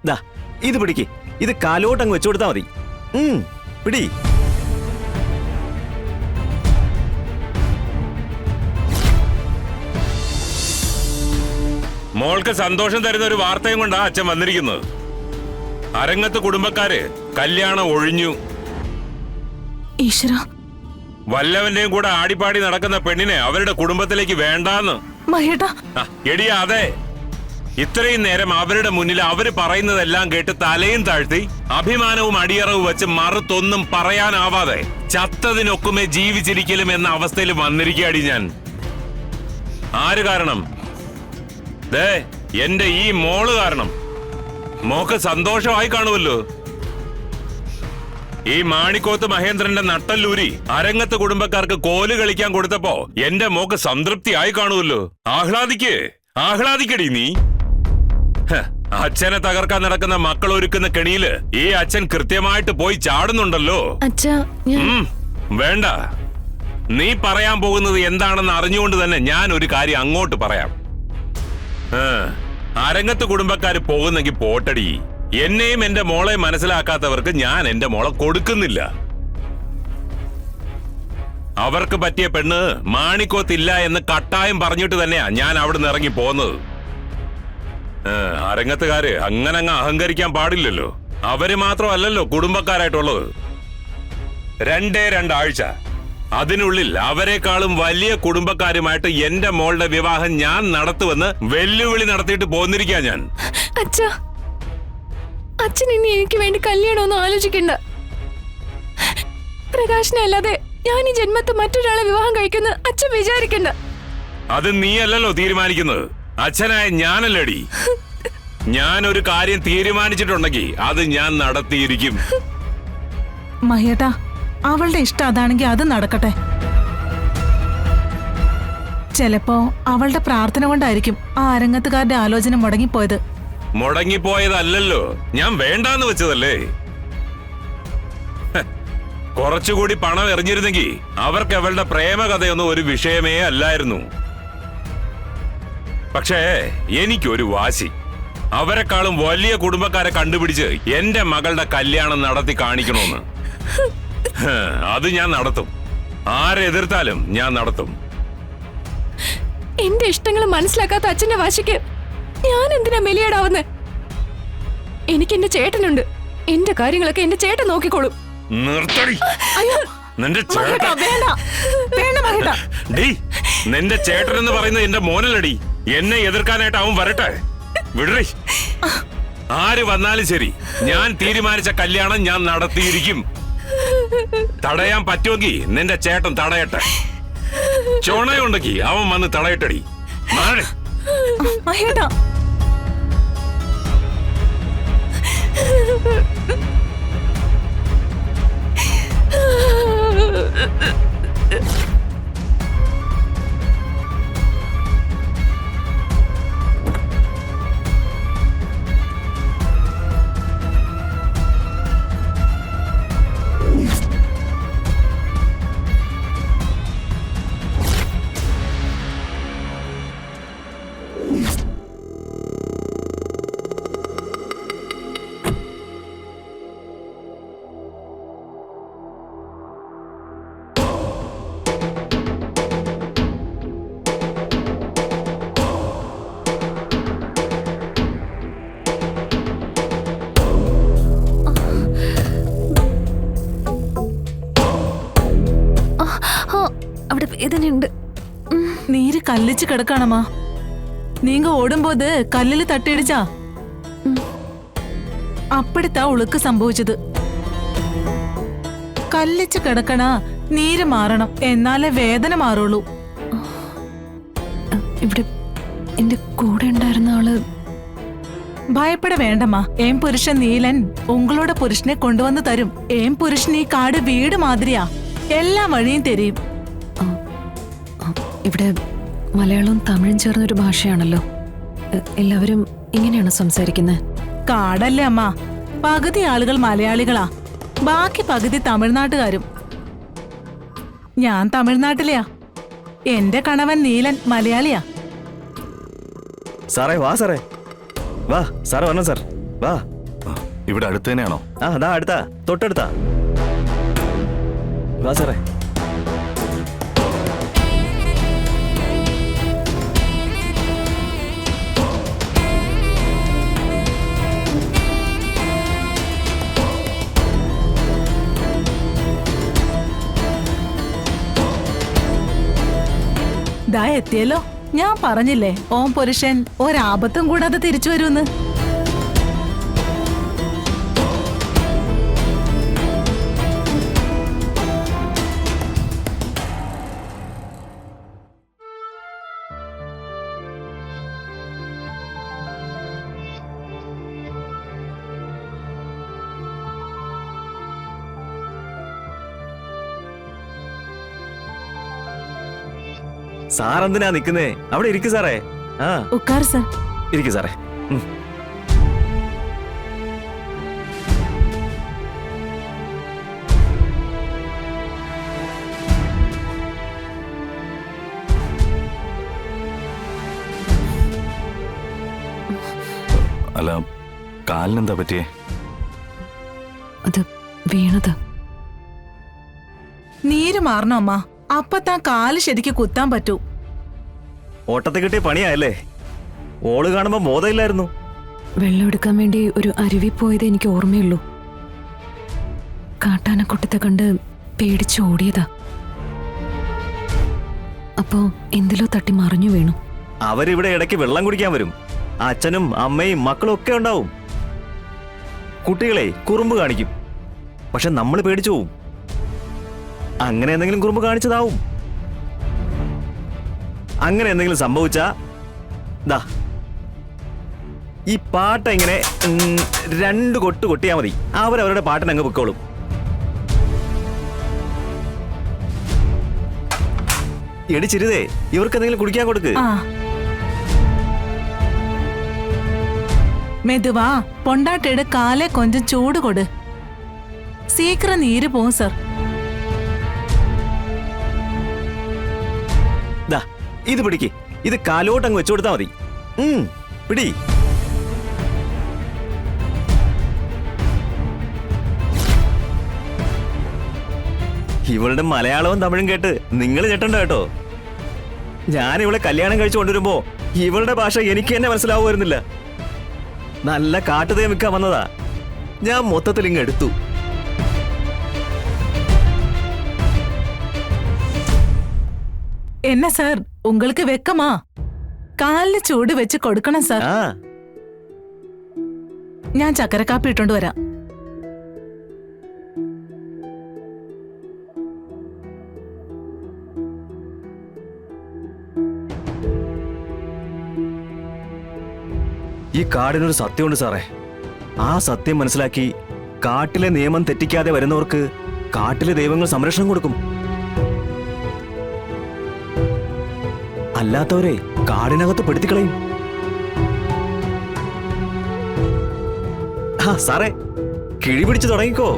ദാ ഇത് പിടിക്ക്. ഇത് കാലോട്ടങ്ങ് വെച്ചു കൊടുത്താ മതി. പിടി. മോൾക്ക് സന്തോഷം തരുന്ന ഒരു വാർത്തയും കൊണ്ടാ അച്ഛൻ വന്നിരിക്കുന്നത്. അരങ്ങത്ത് കുടുംബക്കാര് കല്യാണം ഒഴിഞ്ഞു. ഈശ്വര, വല്ലവന്റെയും കൂടെ ആടിപ്പാടി നടക്കുന്ന പെണ്ണിനെ അവരുടെ കുടുംബത്തിലേക്ക് വേണ്ടാന്ന്. മഹേട്ടാ. എടിയാ, അതെ. ഇത്രയും നേരം അവരുടെ മുന്നിൽ അവര് പറയുന്നതെല്ലാം കേട്ട് തലയും താഴ്ത്തി അഭിമാനവും അടിയറവും വെച്ച് മറുത്തൊന്നും പറയാനാവാതെ ചത്തതിനൊക്കുമേ ജീവിച്ചിരിക്കലും എന്ന അവസ്ഥയിൽ വന്നിരിക്കുകയാടി ഞാൻ. ആര് കാരണം? ദേ, എന്റെ ഈ മോള് കാരണം. മോക്ക് സന്തോഷമായി കാണുമല്ലോ. ഈ മാണിക്കോത്ത് മഹേന്ദ്രന്റെ നട്ടല്ലൂരി അരങ്ങത്ത് കുടുംബക്കാർക്ക് കോല് കളിക്കാൻ കൊടുത്തപ്പോ എന്റെ മോക്ക് സംതൃപ്തിയായി കാണുമല്ലോ. ആഹ്ലാദിക്കടി നീ. അച്ഛനെ തകർക്കാൻ നടക്കുന്ന മക്കൾ ഒരുക്കുന്ന കെണിയില് ഈ അച്ഛൻ കൃത്യമായിട്ട് പോയി ചാടുന്നുണ്ടല്ലോ. വേണ്ട, നീ പറയാൻ പോകുന്നത് എന്താണെന്ന് അറിഞ്ഞുകൊണ്ട് തന്നെ ഞാൻ ഒരു കാര്യം അങ്ങോട്ട് പറയാം. അരങ്ങത്ത് കുടുംബക്കാര് പോകുന്നെങ്കിൽ പോട്ടടി. എന്നെയും എന്റെ മോളെ മനസ്സിലാക്കാത്തവർക്ക് ഞാൻ എന്റെ മോളെ കൊടുക്കുന്നില്ല. അവർക്ക് പറ്റിയ പെണ്ണ് മാണിക്കോത്തില്ല എന്ന് കട്ടായം പറഞ്ഞിട്ട് തന്നെയാ ഞാൻ അവിടുന്ന് ഇറങ്ങി പോന്നത്. അരങ്ങത്തുകാര് അങ്ങനെ അങ്ങ് അഹങ്കരിക്കാൻ പാടില്ലല്ലോ. അവര് മാത്രമല്ലല്ലോ കുടുംബക്കാരായിട്ടുള്ളത്. 2 ആഴ്ച അതിനുള്ളിൽ അവരെക്കാളും വലിയ കുടുംബക്കാരുമായിട്ട് എന്റെ മോളുടെ വിവാഹം ഞാൻ നടത്തുമെന്ന് വെല്ലുവിളി നടത്തിയിട്ട് പോന്നിരിക്കാ ഞാൻ. അച്ഛൻ ഇനി എനിക്ക് വേണ്ടി കല്യാണമൊന്നും ആലോചിക്കണ്ട. പ്രകാശനല്ലാതെ ഞാൻ ഈ ജന്മത്ത് മറ്റൊരാളെ വിവാഹം കഴിക്കുന്ന അച്ഛൻ വിചാരിക്കണ്ട. അത് നീയല്ലല്ലോ തീരുമാനിക്കുന്നത്, അച്ഛനായ ഞാനല്ലടി. ഞാൻ ഒരു കാര്യം തീരുമാനിച്ചിട്ടുണ്ടെങ്കിൽ അത് ഞാൻ നടത്തിയിരിക്കും. മഹേട്ടാ, അവളുടെ ഇഷ്ടം അതാണെങ്കിൽ അത് നടക്കട്ടെ. ചിലപ്പോ അവളുടെ പ്രാർത്ഥന കൊണ്ടായിരിക്കും ആ അരങ്ങത്തുകാരുടെ ആലോചന മുടങ്ങിപ്പോയത്. മുടങ്ങിപ്പോയതല്ലോ, ഞാൻ വേണ്ടാന്ന് വെച്ചതല്ലേ. കുറച്ചുകൂടി പണം എറിഞ്ഞിരുന്നെങ്കിൽ അവർക്ക് അവളുടെ പ്രേമകഥയൊന്നും ഒരു വിഷയമേ അല്ലായിരുന്നു. പക്ഷേ എനിക്കൊരു വാശി. അവരെക്കാളും വലിയ കുടുംബക്കാരെ കണ്ടുപിടിച്ച് എന്റെ മകളുടെ കല്യാണം നടത്തി കാണിക്കണമെന്ന്. അത് ഞാൻ നടത്തും. ആരെതിർത്താലും ഞാൻ നടത്തും. എന്റെ ഇഷ്ടങ്ങൾ മനസ്സിലാക്കാത്ത അച്ഛന്റെ വാശിക്ക് ഞാൻ എന്തിനാ മെലിയേടാവുന്നത്? എനിക്ക് എന്റെ ചേട്ടനുണ്ട്. എന്റെ കാര്യങ്ങളൊക്കെ എന്റെ ചേട്ടൻ നോക്കിക്കോളും. നിർത്തടി. നിന്റെ നിന്റെ ചേട്ടൻ എന്ന് പറയുന്നത് എന്റെ മോനല്ലടി. എന്നെ എതിർക്കാനായിട്ട് അവൻ വരട്ടെ. വിടറി. ആര് വന്നാലും ശരി, ഞാൻ തീരുമാനിച്ച കല്യാണം ഞാൻ നടത്തിയിരിക്കും. തടയാൻ പറ്റുമെങ്കിൽ നിന്റെ ചേട്ടൻ തടയട്ടെ. ചോണയുണ്ടെങ്കിൽ അവൻ വന്ന് തടയട്ടടി. മാറി. വേദനയുണ്ട്. നീര് കല്ലിച്ച് കിടക്കാണമ്മാ. നീങ്ക ഓടുമ്പോത് കല്ലില് തട്ടിയിടിച്ചാ അപ്പടിത്താ ഉളുക്ക് സംഭവിച്ചത്. കല്ലിച്ച് കിടക്കണ നീര് മാറണം, എന്നാലേ വേദന മാറുള്ളൂ. ഇവിടെ എന്റെ കൂടെ ഉണ്ടായിരുന്ന ആള്. ഭയപ്പെട വേണ്ടമ്മാ. ഏം പുരുഷൻ നീലൻ ഉങ്ങളോட പുരുഷനെ കൊണ്ടുവന്ന് തരും. ഏം പുരുഷൻ ഈ കാട് വീട് മാതിരിയാ, എല്ലാ വഴിയും തെരയും. ഇവിടെ മലയാളവും തമിഴും ചേർന്നൊരു ഭാഷയാണല്ലോ. എല്ലാവരും ഇങ്ങനെയാണ് സംസാരിക്കുന്നത്. കാടല്ലേ അമ്മ. പകുതി ആളുകൾ മലയാളികളാ, ബാക്കി പകുതി തമിഴ്നാട്ടുകാരും. ഞാൻ തമിഴ്നാട്ടിലെയാ. എന്റെ കണവൻ നീലൻ മലയാളിയാ. സാറേ വാ, സാറേ വാ. സാറേ വരണം സാർ. വാ. ഇവിടെ അടുത്ത് തന്നെയാണോ? ആ അതാ അടുത്താ, തൊട്ടടുത്താ. വാ സാറേ. ദാ എത്തിയല്ലോ. ഞാൻ പറഞ്ഞില്ലേ ഓം പുരുഷൻ ഒരാപത്തും കൂടാതെ തിരിച്ചു വരുമെന്ന്. സാറെന്തിനാ നിക്കുന്നേ? അവിടെ ഇരിക്കു സാറേ. ആ ഉക്കാർ സർ. ഇരിക്കു സാറേ. അല്ല, കാലിനെന്താ പറ്റിയേ? അത് വീണത്. നീര് മാറണോ അമ്മ? അപ്പത്താ കാല് ശരിക്ക് കുത്താൻ പറ്റൂ. ഓട്ടത്തിൽ കിട്ടിയ പണിയായല്ലേ? ഓള് കാണുമ്പോ ബോധമില്ലായിരുന്നു. വെള്ളം എടുക്കാൻ വേണ്ടി ഒരു അരുവി പോയത് എനിക്ക് ഓർമ്മയുള്ളൂ. കാട്ടാനക്കൂട്ടത്തെ കണ്ട് പേടിച്ച് ഓടിയതാ. അപ്പോ എന്തിലോ തട്ടി മറിഞ്ഞു വീണു. അവരിവിടെ ഇടയ്ക്ക് വെള്ളം കുടിക്കാൻ വരും. അച്ഛനും അമ്മയും മക്കളും ഒക്കെ ഉണ്ടാവും. കുട്ടികളെ കുറുമ്പ് കാണിക്കും. പക്ഷെ നമ്മൾ പേടിച്ചു പോവും. അങ്ങനെ എന്തെങ്കിലും കുറുമ്പ് കാണിച്ചതാവും. അങ്ങനെ എന്തെങ്കിലും സംഭവിച്ചാ ദാ ഈ പാട്ട ഇങ്ങനെ 2 കൊട്ട് കൊട്ടിയാ മതി. അവരവരുടെ പാട്ടിനങ്ങ് പൊക്കോളും. എടിച്ചിരുതേ, ഇവർക്ക് എന്തെങ്കിലും കുടിക്കാൻ കൊടുക്ക്. ആ മെതുവാ പൊണ്ടാട്ടയുടെ കാലെ കൊഞ്ചം ചൂട് കൊട്. സീക്രം നീര് പോവും സർ. ദാ ഇത് പിടിക്ക്. ഇത് കാലോട്ടങ്ങ് വെച്ചു കൊടുത്താ മതി. പിടി. ഇവളുടെ മലയാളവും തമിഴും കേട്ട് നിങ്ങൾ ഞെട്ടണ്ട കേട്ടോ. ഞാൻ ഇവളെ കല്യാണം കഴിച്ചു കൊണ്ടുവരുമ്പോ ഇവളുടെ ഭാഷ എനിക്ക് തന്നെ മനസ്സിലാവുമായിരുന്നില്ല. നല്ല കാട്ടുതേ മിക്കാൻ വന്നതാ. ഞാൻ മൊത്തത്തിൽ ഇങ്ങ് എടുത്തു. என்ன சார் உங்களுக்கு வெக்கமா? കാലിന് ചൂട് വെച്ച് കൊടുക്കണം സാർ. ആ ഞാൻ ചക്കരക്കാപ്പി ഇട്ടോണ്ട് വരാം. ഈ കാടിനൊരു സത്യമുണ്ട് സാറേ. ആ സത്യം മനസ്സിലാക്കി കാട്ടിലെ നിയമം തെറ്റിക്കാതെ വരുന്നവർക്ക് കാട്ടിലെ ദൈവങ്ങൾ സംരക്ഷണം കൊടുക്കും. അല്ലാത്തവരെ കാടിനകത്ത് പെടുത്തിക്കളയും. ആ സാറേ, കിഴി പിടിച്ചു തുടങ്ങിക്കോ.